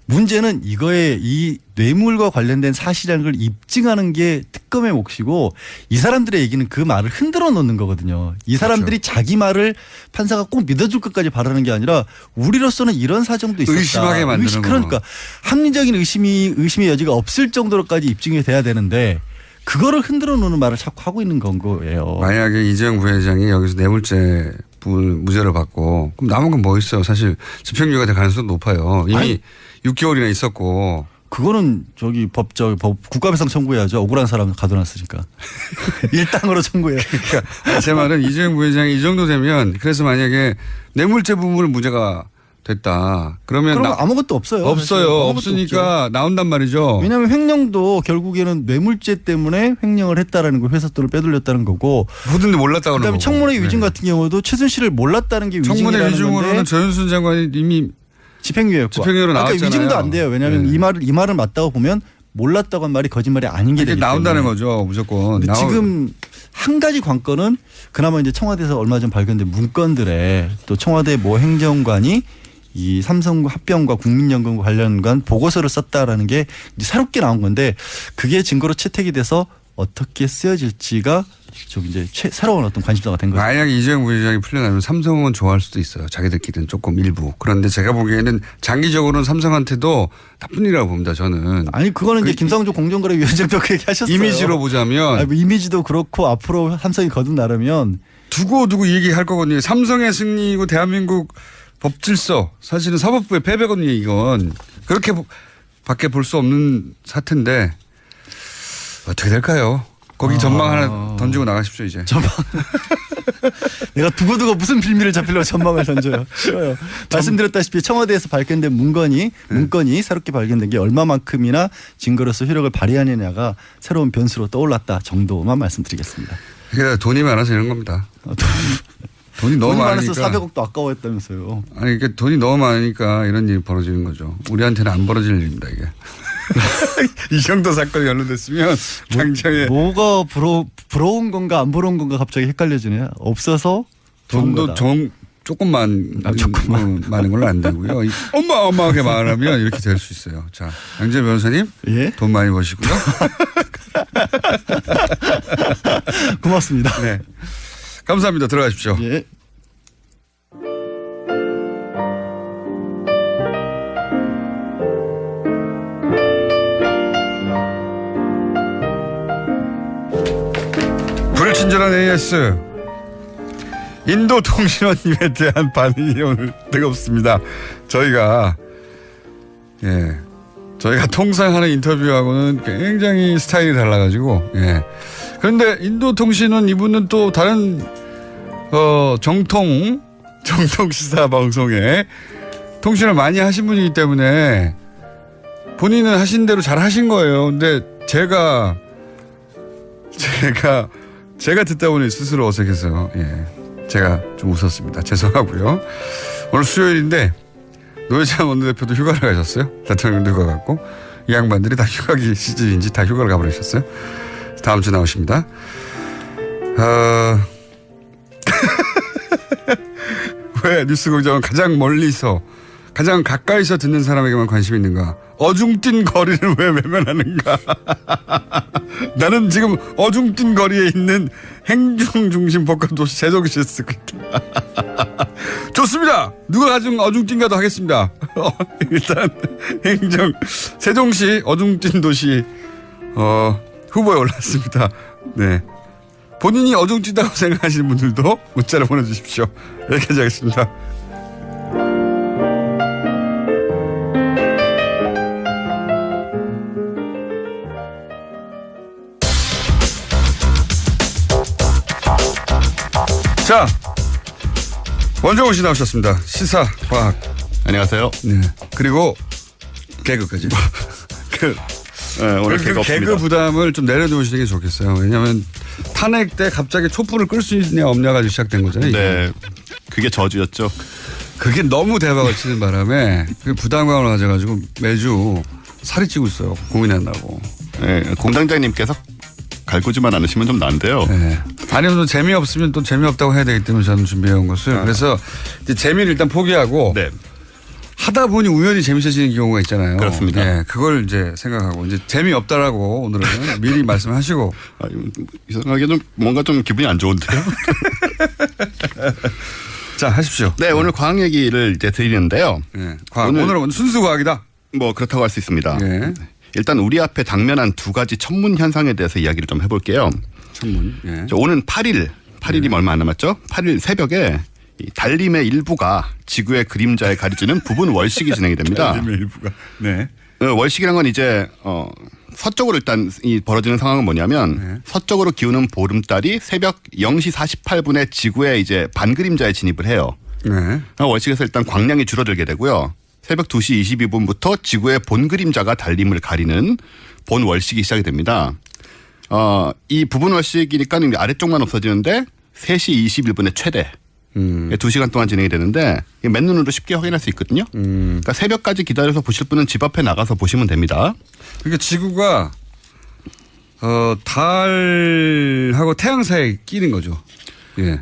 문제는 이거에 이 뇌물과 관련된 사실이라는 걸 입증하는 게 특검의 몫이고 이 사람들의 얘기는 그 말을 흔들어 놓는 거거든요. 이 사람들이 그렇죠. 자기 말을 판사가 꼭 믿어줄 것까지 바라는 게 아니라 우리로서는 이런 사정도 있었다. 의심하게 만드는 그러니까 합리적인 의심의 여지가 없을 정도로까지 입증이 돼야 되는데 그거를 흔들어 놓는 말을 자꾸 하고 있는 건 거예요. 만약에 이재용 부회장이 여기서 뇌물죄 부분 무죄를 받고 그럼 남은 건 뭐 있어요. 사실 집행유예가 될 가능성이 높아요. 이미 6개월이나 있었고. 그거는 법 국가배상 청구해야죠. 억울한 사람 가둬놨으니까. 일당으로 청구해요. 그러니까 제 말은 이재용 부회장이 이 정도 되면 그래서 만약에 뇌물죄 부분을 무죄가 됐다. 그러면 아무것도 없어요. 없어요. 아무것도 없으니까 없죠. 나온단 말이죠. 왜냐하면 횡령도 결국에는 뇌물죄 때문에 횡령을 했다라는 거 회사 돈을 빼돌렸다는 거고. 모든데 몰랐다고 그다음에 청문회 위증 같은 경우도 최순실을 몰랐다는 게 위증이라는 청문회 건데. 위증으로는 조윤선 장관이 이미 집행유예였고. 집행유예로 나왔잖아요. 그러니까 위증도 안 돼요. 왜냐하면 이 말을 맞다고 보면 몰랐다고 한 말이 거짓말이 아닌 게 되기 나온다는 때문에. 거죠. 무조건. 근데 지금 한 가지 관건은 그나마 이제 청와대에서 얼마 전 발견된 문건들에 또 청와대 모 행정관이 이 삼성과 합병과 국민연금과 관련한 보고서를 썼다라는 게 이제 새롭게 나온 건데 그게 증거로 채택이 돼서 어떻게 쓰여질지가 좀 이제 새로운 어떤 관심사가 된 거죠. 만약 이재용 부회장이 풀려나면 삼성은 좋아할 수도 있어요. 자기들끼리는 조금 일부. 그런데 제가 보기에는 장기적으로는 삼성한테도 나쁜 일이라고 봅니다. 저는. 아니 그거는 이제 김상조 공정거래위원장도 그 얘기하셨어요. 이미지로 보자면. 아니, 뭐 이미지도 그렇고 앞으로 삼성이 거듭나려면 두고 얘기할 거거든요. 삼성의 승리이고 대한민국 법질서 사실은 사법부의 패배거든요. 이건 그렇게 밖에 볼 수 없는 사태인데 어떻게 될까요? 거기 전망 하나 던지고 나가십시오 이제. 전망. 내가 두고두고 무슨 빌미를 잡히려고 전망을 던져요. 싫어요. 말씀드렸다시피 청와대에서 발견된 문건이 새롭게 발견된 게 얼마만큼이나 증거로서 효력을 발휘하느냐가 새로운 변수로 떠올랐다 정도만 말씀드리겠습니다. 그러니까 돈이 많아서 이런 겁니다. 돈이 너무 많아서 400억도 아까워했다면서요. 아니 그러니까 돈이 너무 많으니까 이런 일이 벌어지는 거죠. 우리한테는 안 벌어질 일입니다 이게. 이 정도 사건이 연루됐으면 당장에 뭐가 부러운 건가 안 부러운 건가 갑자기 헷갈려지네. 없어서 돈도 조금만 많은 걸로 안 되고요. 어마어마하게 말하면 이렇게 될 수 있어요. 자, 양재 변호사님, 예? 돈 많이 버시고요. 고맙습니다. 네, 감사합니다. 들어가십시오. 예. 불친절한 AS 인도통신원님에 대한 반응이 오늘 뜨겁습니다. 저희가 통상 하는 인터뷰하고는 굉장히 스타일이 달라가지고 그런데 인도통신원 이분은 또 다른 정통 시사 방송에 통신을 많이 하신 분이기 때문에 본인은 하신 대로 잘 하신 거예요. 근데 제가 듣다 보니 스스로 어색해서 제가 좀 웃었습니다. 죄송하고요. 오늘 수요일인데 노회찬 원내대표도 휴가를 가셨어요. 대통령도 휴가 갔고 이 양반들이 다 휴가기 시즌인지 다 휴가를 가버리셨어요. 다음 주 나오십니다. 왜 뉴스공장은 가장 가까이서 듣는 사람에게만 관심이 있는가? 어중뛴 거리를 왜 외면하는가? 나는 지금 어중뛴 거리에 있는 행정중심 복합도시 세종시에 쓰고 있다. 좋습니다. 누가 가장 어중뛴가도 하겠습니다. 일단 세종시 어중뛴 도시 후보에 올랐습니다. 네. 본인이 어중뛴다고 생각하시는 분들도 문자를 보내주십시오. 여기까지 하겠습니다. 자, 원정훈 씨 나오셨습니다. 시사, 과학. 안녕하세요. 네. 그리고 개그까지. 오늘 개그 없습니다. 개그 부담을 좀 내려놓으시는 게 좋겠어요. 왜냐하면 탄핵 때 갑자기 촛불을 끌 수 있냐 없냐 가지고 시작된 거잖아요. 네, 그게 저주였죠. 그게 너무 대박을 치는 바람에 그 부담감을 가져가지고 매주 살이 찌고 있어요. 고민한다고. 네, 공장장님께서 갈구지만 않으시면 좀 난데요. 네. 아니면 또 재미없으면 또 재미없다고 해야 되기 때문에 저는 준비해온 것을. 그래서 이제 재미를 일단 포기하고 네. 하다 보니 우연히 재밌어지는 경우가 있잖아요. 그렇습니다. 네, 그걸 이제 생각하고 이제 재미없다라고 오늘은 미리 말씀하시고. 이상하게 좀 뭔가 좀 기분이 안 좋은데요. 자, 하십시오. 네, 오늘 과학 얘기를 이제 드리는데요. 네, 오늘은 순수 과학이다. 뭐 그렇다고 할 수 있습니다. 네. 일단 우리 앞에 당면한 두 가지 천문 현상에 대해서 이야기를 좀 해볼게요. 천문. 네. 오는 8일이 얼마 안 남았죠. 8일 새벽에 이 달림의 일부가 지구의 그림자에 가려지는 부분 월식이 진행이 됩니다. 달림의 일부가. 네. 월식이란 건 이제 서쪽으로 일단 이 벌어지는 상황은 뭐냐면 서쪽으로 기우는 보름달이 새벽 0시 48분에 지구의 이제 반그림자에 진입을 해요. 네. 월식에서 일단 광량이 줄어들게 되고요. 새벽 2시 22분부터 지구의 본 그림자가 달림을 가리는 본 월식이 시작이 됩니다. 이 부분 월식이니까 아래쪽만 없어지는데 3시 21분에 최대. 2시간 동안 진행이 되는데 맨눈으로 쉽게 확인할 수 있거든요. 그러니까 새벽까지 기다려서 보실 분은 집 앞에 나가서 보시면 됩니다. 그러니까 지구가 달하고 태양 사이에 끼는 거죠. 예.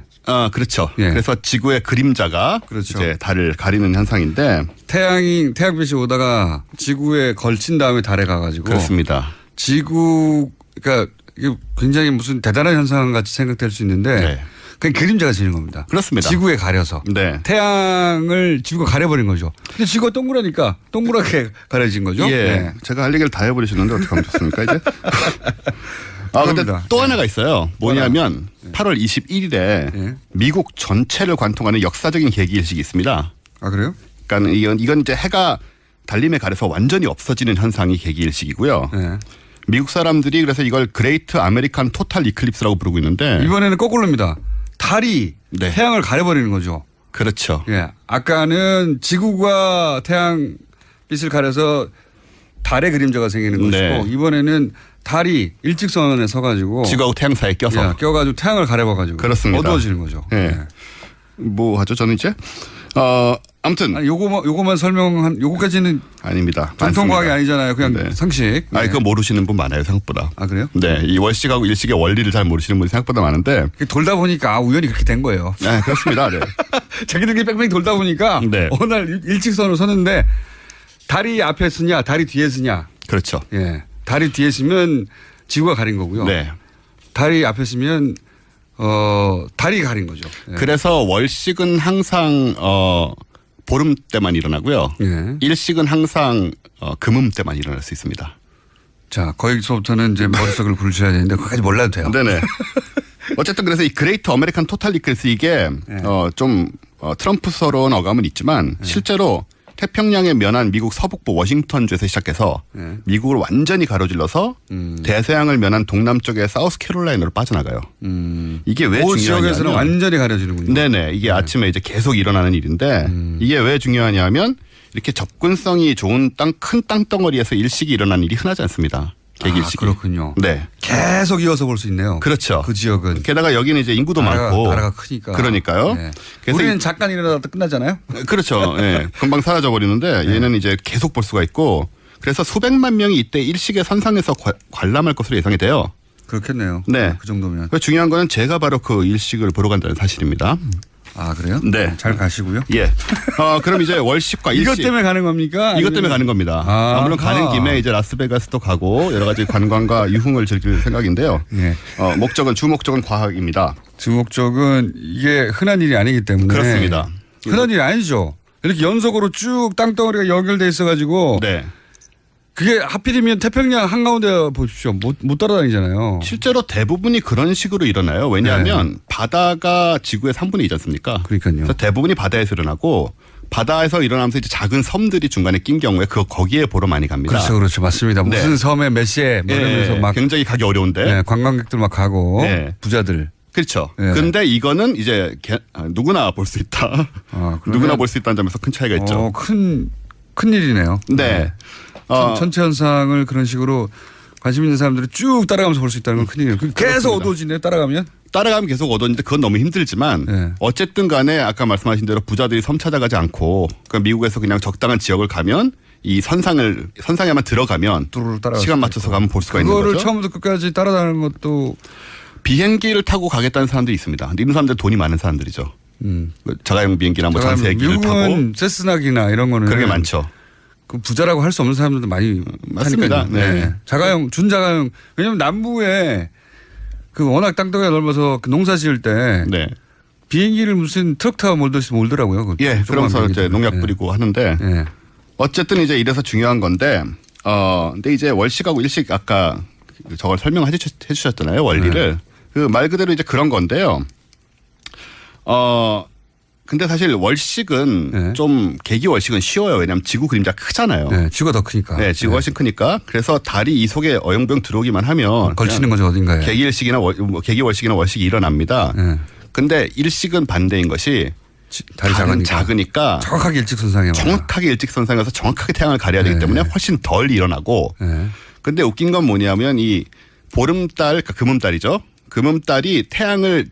그렇죠. 예. 그래서 지구의 그림자가 그렇죠. 이제 달을 가리는 현상인데 태양빛이 오다가 지구에 걸친 다음에 달에 가가지고 그렇습니다. 그러니까 이게 굉장히 무슨 대단한 현상 같이 생각될 수 있는데 네. 그냥 그림자가 지는 겁니다. 그렇습니다. 지구에 가려서. 네. 태양을 지구가 가려버린 거죠. 근데 지구가 동그라니까 동그랗게 가려진 거죠. 예. 네. 제가 할 얘기를 다 해버리시는데 어떻게 하면 좋습니까, 이제? 근데 그럽니다. 또 하나가 있어요. 뭐냐면 8월 21일에 미국 전체를 관통하는 역사적인 계기일식이 있습니다. 아, 그래요? 그러니까 이건 이제 해가 달림에 가려서 완전히 없어지는 현상이 계기일식이고요. 네. 미국 사람들이 그래서 이걸 그레이트 아메리칸 토탈 이클립스라고 부르고 있는데 이번에는 거꾸로입니다. 달이 네. 태양을 가려버리는 거죠. 그렇죠. 예. 아까는 지구가 태양 빛을 가려서 달의 그림자가 생기는 것이고 네. 이번에는 달이 일직선에 서가지고 지구하고 태양 사이에 껴서 껴가지고 태양을 가려봐가지고 그렇습니다. 어두워지는 거죠. 네. 네. 뭐 하죠? 저는 이제 아무튼 아니, 요거만 설명한 요거까지는 아닙니다. 전통 과학이 아니잖아요. 그냥 네. 상식. 아니 그거 모르시는 분 많아요 생각보다. 아, 그래요? 네, 이 월식하고 일식의 원리를 잘 모르시는 분이 생각보다 많은데. 돌다 보니까 우연히 그렇게 된 거예요. 네, 그렇습니다. 네. 자기들끼리 뺑뺑 돌다 보니까 네. 어느 날 일직선으로 서는데 달이 앞에 서냐 달이 뒤에 서냐. 그렇죠. 예. 달이 뒤에 서면 지구가 가린 거고요. 네. 달이 앞에 서면 달이 가린 거죠. 예. 그래서 월식은 항상 보름 때만 일어나고요. 예. 일식은 항상 금음 때만 일어날 수 있습니다. 자, 거기서부터는 이제 머릿속을 굴리셔야 되는데 그까지 몰라도 돼요. 네네. 어쨌든 그래서 이 그레이트 아메리칸 토탈 이클립스 이게 좀 트럼프스러운 어감은 있지만 실제로 태평양에 면한 미국 서북부 워싱턴주에서 시작해서 미국을 완전히 가로질러서 대서양을 면한 동남쪽의 사우스캐롤라이나로 빠져나가요. 이게 왜 그 중요하냐면 지역에서는 완전히 가려지는군요. 네네. 이게 아침에 이제 계속 일어나는 일인데 이게 왜 중요하냐면 이렇게 접근성이 좋은 큰 땅덩어리에서 일식이 일어나는 일이 흔하지 않습니다. 계기일식이. 그렇군요. 네. 계속 이어서 볼 수 있네요. 그렇죠. 그 지역은. 게다가 여기는 이제 인구도 많고. 나라가 크니까. 그러니까요. 네. 그래서 우리는 잠깐 일어나다 끝나잖아요. 그렇죠. 예. 금방 사라져 버리는데 얘는 이제 계속 볼 수가 있고 그래서 수백만 명이 이때 일식의 선상에서 관람할 것으로 예상이 돼요. 그렇겠네요. 네. 그 정도면. 중요한 거는 제가 바로 그 일식을 보러 간다는 사실입니다. 아, 그래요? 네. 잘 가시고요. 예. 그럼 이제 월식과 일식. 이것 때문에 가는 겁니까? 이것 때문에 가는 겁니다. 물론 가는 김에 이제 라스베가스도 가고 여러 가지 관광과 유흥을 즐길 생각인데요. 예. 주목적은 과학입니다. 주목적은 이게 흔한 일이 아니기 때문에. 그렇습니다. 흔한 일이 아니죠. 이렇게 연속으로 쭉 땅덩어리가 연결돼 있어가지고. 네. 그게 하필이면 태평양 한가운데 보십시오. 못 따라다니잖아요. 실제로 대부분이 그런 식으로 일어나요. 왜냐하면 바다가 지구의 3분의 2지 않습니까? 그러니까요. 그래서 대부분이 바다에서 일어나고 바다에서 일어나면서 이제 작은 섬들이 중간에 낀 경우에 거기에 보러 많이 갑니다. 그렇죠. 맞습니다. 네. 무슨 섬에 몇 시에 뭐 이러면서 막 굉장히 가기 어려운데. 네, 관광객들 막 가고 네. 부자들. 그렇죠. 네. 근데 이거는 이제 누구나 볼 수 있다. 누구나 볼 수 있다는 점에서 큰 차이가 있죠. 큰 일이네요. 네. 전체 현상을 그런 식으로 관심 있는 사람들이 쭉 따라가면서 볼 수 있다는 건 큰일이에요. 계속 어두워지네요. 따라가면 계속 어두워지는데 그건 너무 힘들지만 네. 어쨌든 간에 아까 말씀하신 대로 부자들이 섬 찾아가지 않고 그러니까 미국에서 그냥 적당한 지역을 가면 이 선상에만 들어가면 시간 맞춰서 가면 볼 수가 있는 거죠. 그거를 처음부터 끝까지 따라다니는 것도 비행기를 타고 가겠다는 사람들이 있습니다. 이런 사람들 돈이 많은 사람들이죠. 자가용 비행기나 뭐 전세기를 타고. 미국은 세스나기나 이런 거는 그런 게 많죠. 그 부자라고 할 수 없는 사람들도 많이 맞습니다. 네. 자가용, 준자가용. 왜냐면 남부에 그 워낙 땅덩이가 넓어서 그 농사 지을 때 네. 비행기를 무슨 트럭 타고 몰더라고요. 예, 그러면서 이제 농약 뿌리고 하는데 네. 어쨌든 이제 이래서 중요한 건데 근데 이제 월식하고 일식 아까 저걸 설명해 주셨잖아요. 원리를. 네. 그 말 그대로 이제 그런 건데요. 근데 사실 월식은 좀 계기 월식은 쉬워요. 왜냐하면 지구 그림자 크잖아요. 네, 지구가 더 크니까. 네, 지구가 훨씬 크니까. 그래서 달이 이 속에 어영부영 들어오기만 하면 걸치는 거죠 어딘가에. 계기 일식이나 계기 월식이나 월식이 일어납니다. 근데 일식은 반대인 것이 달이 작으니까 정확하게 일직선상에 정확하게 일직선상에서 정확하게 태양을 가려야 되기 때문에 훨씬 덜 일어나고. 근데 웃긴 건 뭐냐면 이 보름달, 그러니까 금음달이죠. 금음달이 태양을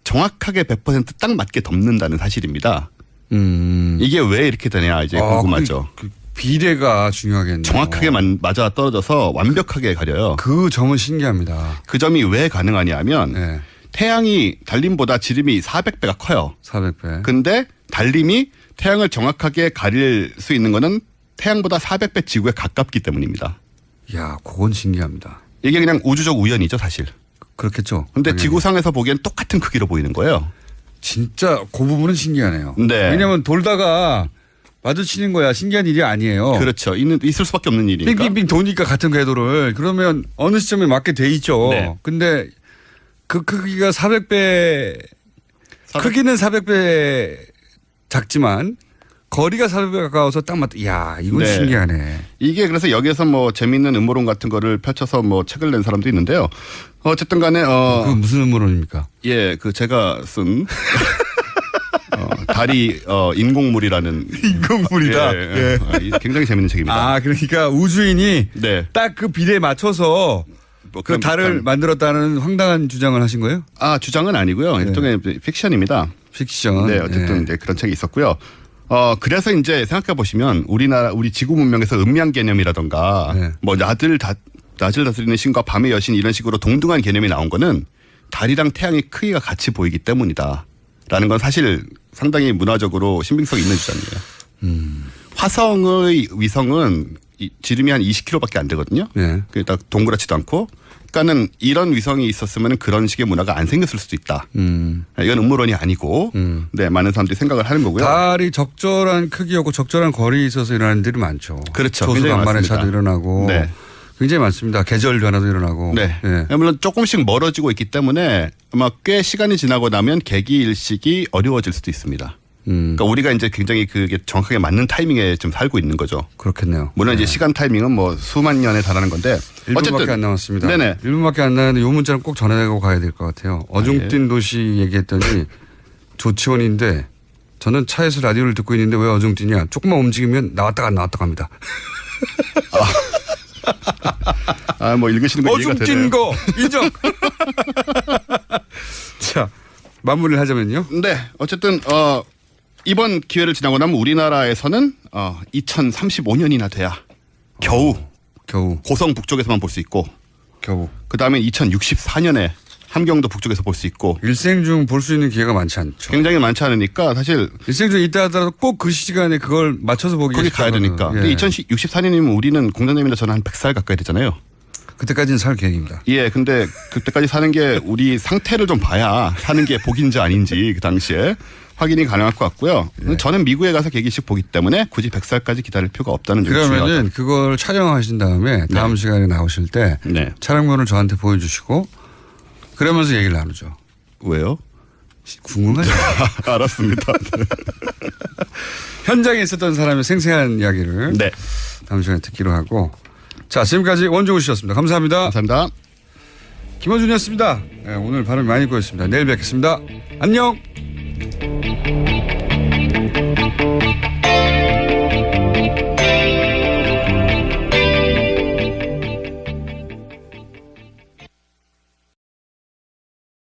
정확하게 100% 딱 맞게 덮는다는 사실입니다. 이게 왜 이렇게 되냐 이제 궁금하죠. 그 비례가 중요하겠네요. 정확하게 맞아 떨어져서 완벽하게 가려요. 그 점은 신기합니다. 그 점이 왜 가능하냐면 태양이 달림보다 지름이 400배가 커요. 400배. 근데 달림이 태양을 정확하게 가릴 수 있는 거는 태양보다 400배 지구에 가깝기 때문입니다. 야, 그건 신기합니다. 이게 그냥 우주적 우연이죠, 사실. 그렇겠죠. 근데 당연히. 지구상에서 보기엔 똑같은 크기로 보이는 거예요. 진짜 그 부분은 신기하네요. 네. 왜냐하면 돌다가 마주치는 거야 신기한 일이 아니에요. 그렇죠. 있을 수밖에 없는 일이니까. 빙빙빙 도니까 같은 궤도를 그러면 어느 시점에 맞게 돼 있죠. 네. 근데 그 크기가 400배 크기는 400배 작지만 거리가 400배 가까워서 딱 맞다. 이야 이건 네. 신기하네. 이게 그래서 여기에서 뭐 재미있는 음모론 같은 거를 펼쳐서 뭐 책을 낸 사람도 있는데요. 어쨌든 간에 그 무슨 음모론입니까? 예, 그 제가 쓴 달이 인공물이라는 인공물이다. 예. 굉장히 재밌는 책입니다. 아 그러니까 우주인이 네. 딱 그 비례에 맞춰서 뭐 그 달을 만들었다는 황당한 주장을 하신 거예요? 아 주장은 아니고요. 일종의 픽션입니다. 픽션. 네, 어쨌든 이제 그런 책이 있었고요. 그래서 이제 생각해 보시면 우리 지구 문명에서 음양 개념이라던가 네. 뭐 낮을 다스리는 신과 밤의 여신 이런 식으로 동등한 개념이 나온 거는 달이랑 태양의 크기가 같이 보이기 때문이다라는 건 사실 상당히 문화적으로 신빙성이 있는 주장이에요. 화성의 위성은 지름이 한 20km밖에 안 되거든요. 네. 그게 딱 동그랗지도 않고. 그러니까는 이런 위성이 있었으면 그런 식의 문화가 안 생겼을 수도 있다. 이건 음모론이 아니고, 네 많은 사람들이 생각을 하는 거고요. 달이 적절한 크기였고 적절한 거리에 있어서 일어나는 일이 많죠. 그렇죠. 조수간만의 굉장히 차도 일어나고 네. 굉장히 많습니다. 계절 변화도 일어나고. 네. 네. 물론 조금씩 멀어지고 있기 때문에 아마 꽤 시간이 지나고 나면 개기일식이 어려워질 수도 있습니다. 그러니까 우리가 이제 굉장히 그게 정확하게 맞는 타이밍에 좀 살고 있는 거죠. 그렇겠네요. 물론 이제 시간 타이밍은 뭐 수만 년에 달하는 건데 1분밖에 어쨌든 안 남았습니다. 네네. 1분밖에 안 남았는데 이 문자는 꼭 전해내고 가야 될 것 같아요. 어중뛴 도시 얘기했더니 조치원인데 저는 차에서 라디오를 듣고 있는데 왜 어중뛰냐. 조금만 움직이면 나왔다가 안 나왔다가 합니다. 뭐 읽으시는 거 이해가 되네요. 어중뛴 거 인정. 자 마무리를 하자면요. 네. 어쨌든 이번 기회를 지나고 나면 우리나라에서는 2035년이나 돼야 겨우 고성 북쪽에서만 볼 수 있고 겨우 그다음에 2064년에 함경도 북쪽에서 볼 수 있고 일생 중 볼 수 있는 기회가 많지 않죠. 굉장히 많지 않으니까 사실 일생 중 있다 하더라도 꼭 그 시간에 그걸 맞춰서 보기 거기 가야 되니까. 예. 근데 2064년이면 우리는 공장장님이나 저는 한 100살 가까이 되잖아요. 그때까지는 살 계획입니다. 예, 근데 그때까지 사는 게 우리 상태를 좀 봐야 사는 게 복인지 아닌지 그 당시에 확인이 가능할 것 같고요. 저는 미국에 가서 개기식 보기 때문에 굳이 100살까지 기다릴 필요가 없다는 점이 중요하다. 그러면은 그걸 촬영하신 다음에 다음 시간에 나오실 때 촬영본을 저한테 보여주시고 그러면서 얘기를 나누죠. 왜요? 궁금하죠. 알았습니다. 현장에 있었던 사람의 생생한 이야기를 다음 시간에 듣기로 하고 자 지금까지 원종우 씨였습니다. 감사합니다. 감사합니다. 김어준이었습니다. 네, 오늘 발음이 많이 꼬였습니다. 내일 뵙겠습니다. 안녕.